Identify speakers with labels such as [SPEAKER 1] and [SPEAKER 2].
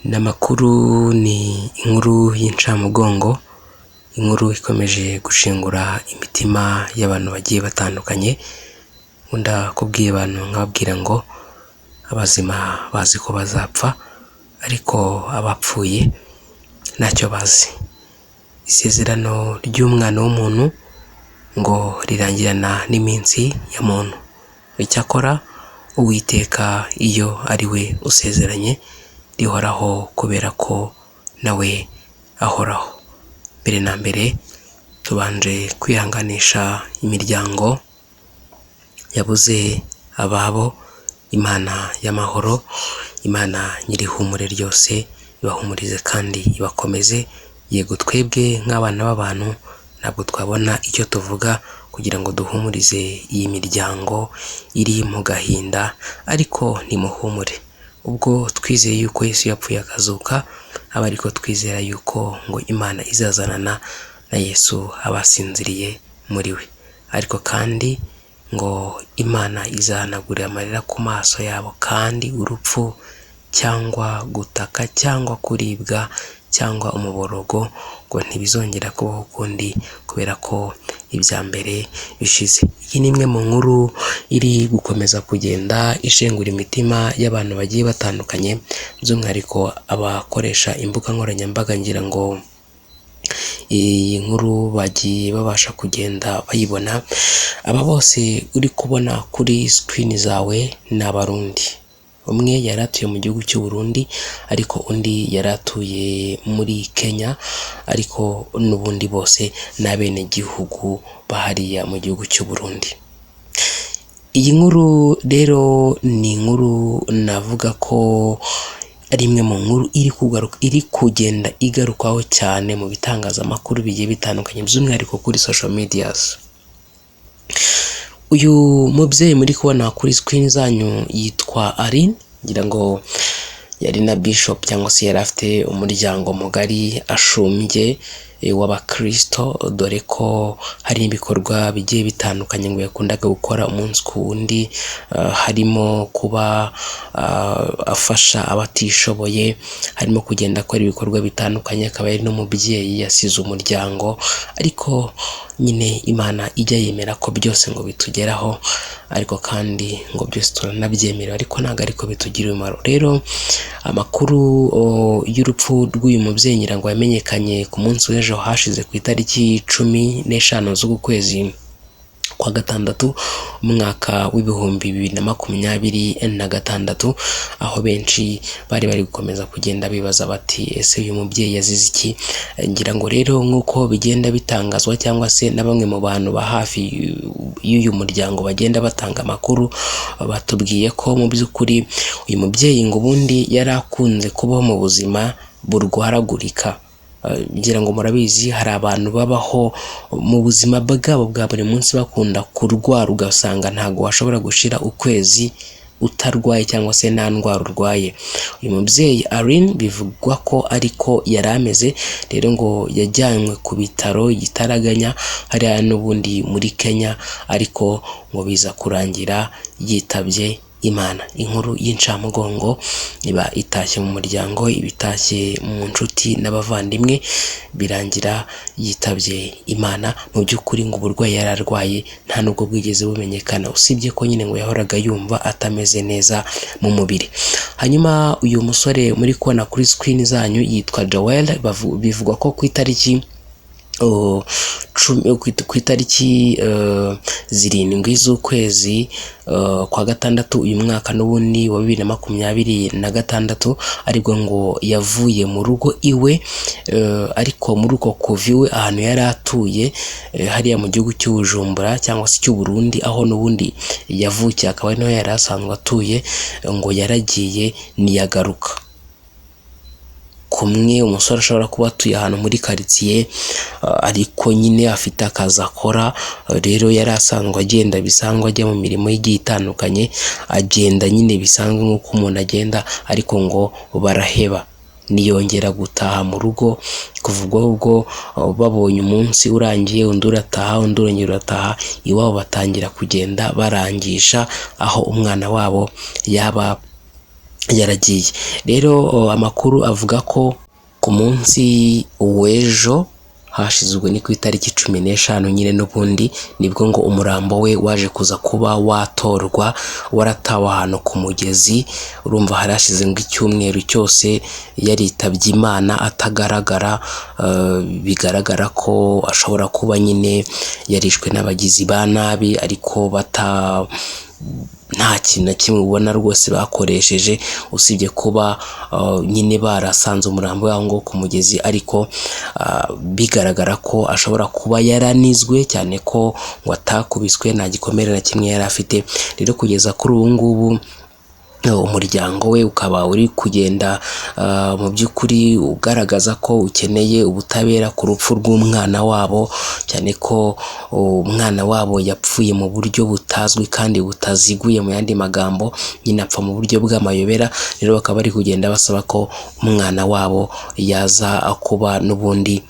[SPEAKER 1] N'amakuru ni inkuru y'incamugongo, inkuru ikomeje gushengura imitima y'abantu bagiye batandukanye. Nkunda kubwira abantu nkababwira ngo abazima bazi ko bazapfa, ariko abapfuye ntacyo bazi. Isezerano ry'umwana w'umuntu ngo rirangirana n'iminsi ya muntu. Icyakora Uwiteka iyo ari we usezeranye rihoraho, kubera ko nawe ahoraho. Mbere na mbere tubanje kwihanganisha imiryango yabuze ababo. Imana y'amahoro, Imana nyirihumure ryose ibahumurize kandi ibakomeze. Yego twebwe nk'abana b'abantu ntabwo twabona icyo tuvuga kugira ngo duhumurize iyi miryango iri mu gahinda, ariko nimuhumure. Ubwo twizeye yuko Yesu yapfuye akazuka, aba ariko twizera yuko ngo Imana izazanana na Yesu abasinziriye muri we. Ariko kandi ngo Imana izahanagurira amarira ku maso yabo, kandi urupfu cyangwa gutaka cyangwa kuribwa cyangwa umuborogo ngo ntibizongera kubaho ukundi, kubera ko ibya mbere bishize. Iyi ni imwe mu nkuru iri gukomeza kugenda ishengura imitima y'abantu bagiye batandukanye, by'umwihariko abakoresha imbuga nkoranyambaga. Ngira ngo iyi nkuru bagiye babasha kugenda bayibona. Aba bose uri kubona kuri screen zawe ni Abarundi. Umwe yari atuye mu gihugu cy'u Burundi, ariko undi yari atuye muri Kenya, ariko n'ubundi bose ni abenegihugu bahariya mu gihugu cy'u Burundi. Iyi nkuru rero ni inkuru navuga ko ari imwe mu nkuru iri kugenda igarukaho cyane mu bitangazamakuru bigiye bitandukanye, by'umwihariko kuri social medias. Uyu mubyeyi muri kubona kuri screen zanyu yitwa Aline. Ngira ngo yari na bishop cyangwa se yari afite umuryango mugari ashumbye w'abakristo, dore ko hari ibikorwa bigiye bitandukanye ngo yakundaga gukora umunsi ku wundi, harimo kuba afasha abatishoboye, harimo kugenda akora ibikorwa bitandukanye. Akaba yari n'umubyeyi yasize umuryango, ariko nyine Imana ijya yemera ko byose ngo bitugeraho, ariko kandi ngo byose turanabyemera, ariko ntabwo ariko bitugira umumaro. Rero amakuru y'urupfu rw'uyu mubyeyi ngira ngo yamenyekanye ku munsi w'ejo hashize ku itariki 15 z'uku kwezi kwa gatandatu umwaka w'ibihumbi 2026, aho benshi bari gukomeza kugenda bibaza bati ese uyu mubyeyi yazize iki? Ngira ngo rero nk'uko bigenda bitangazwa cyangwa se na bamwe mu bantu ba hafi y'uyu muryango bagenda batanga amakuru, batubwiye ko mu by'ukuri uyu mubyeyi ngo ubundi yari akunze kubaho mu buzima burwaragurika. Ngira ngo murabizi hari abantu babaho mu buzima bwabo bwa buri munsi bakunda kurwara, ugasanga ntago washobora gushira ukwezi utarwaye cyangwa se nta ndwara urwaye. Uyu mubyeyi Aline bivugwa ko ariko yari ameze. Rero ngo yajyanywe ku bitaro Gitaraganya hariya n'ubundi muri Kenya, ariko ngo biza kurangira yitabye Imana. Inkuru y'incamugongo iba itashye mu muryango, ibitashye mu nshuti n'abavandimwe, birangira yitabye Imana. Mu by'ukuri ngo uburwayi yararwaye nta nubwo bwigeze bumenyekana, usibye ko nyine ngo yahoraga yumva atameze neza mu mubiri. Hanyuma uyu musore muri kubona kuri screen zanyu yitwa Joel. Bivugwa ko ku itariki 7 z'ukwezi kwa gatandatu uyu mwaka n'ubundi wa 2026 aribwo ngo yavuye mu rugo iwe, ariko muri uko kuva iwe ahantu yari atuye hariya mu gihugu cy'Ubujumbura cyangwa se cy'u Burundi, aho n'ubundi yavukiye, akaba niho yari asanzwe atuye, ngo yaragiye niyagaruka. Kumwe umusore ashobora kuba atuye ahantu muri quartier, ariko nyine afite akazi akora. Rero yari asanzwe agenda bisanzwe, ajya mu mirimo igiye itandukanye, agenda nyine bisanzwe nk'uko umuntu agenda, ariko ngo baraheba niyongera gutaha mu rugo. Kuvuga ubwo babonye umunsi urangiye undi urataha, undi urongera urataha, iwabo batangira kugenda barangisha aho umwana wabo yaba yaragiye. Rero amakuru avuga ko ku munsi w'ejo hashizwe ni ku itariki 15 nyine n'ubundi nibwo ngo umurambo we waje kuza kuba watorwa waratawe ahantu ku mugezi. Urumva harashize ngo icyumweru cyose yaritabye Imana atagaragara. Bigaragara ko ashobora kuba nyine yarishwe n'abagizi ba nabi, ariko nta kintu na kimwe ubona rwose bakoresheje usibye kuba nyine barasanze umurambo waho ngo ku mugezi, ariko bigaragara ko ashobora kuba yaranizwe cyane ko ngo atakubiswe, nta gikomere na kimwe yari afite. Rero kugeza kuri ubu ngubu umuryango we ukaba uri kugenda mu by'ukuri ugaragaza ko ukeneye ubutabera ku rupfu rw'umwana wabo, cyane ko umwana wabo yapfuye mu buryo butazwi kandi butaziguye, mu yandi magambo nyine apfa mu buryo bw'amayobera. Rero bakaba bari kugenda basaba ko umwana wabo yaza kuba n'ubundi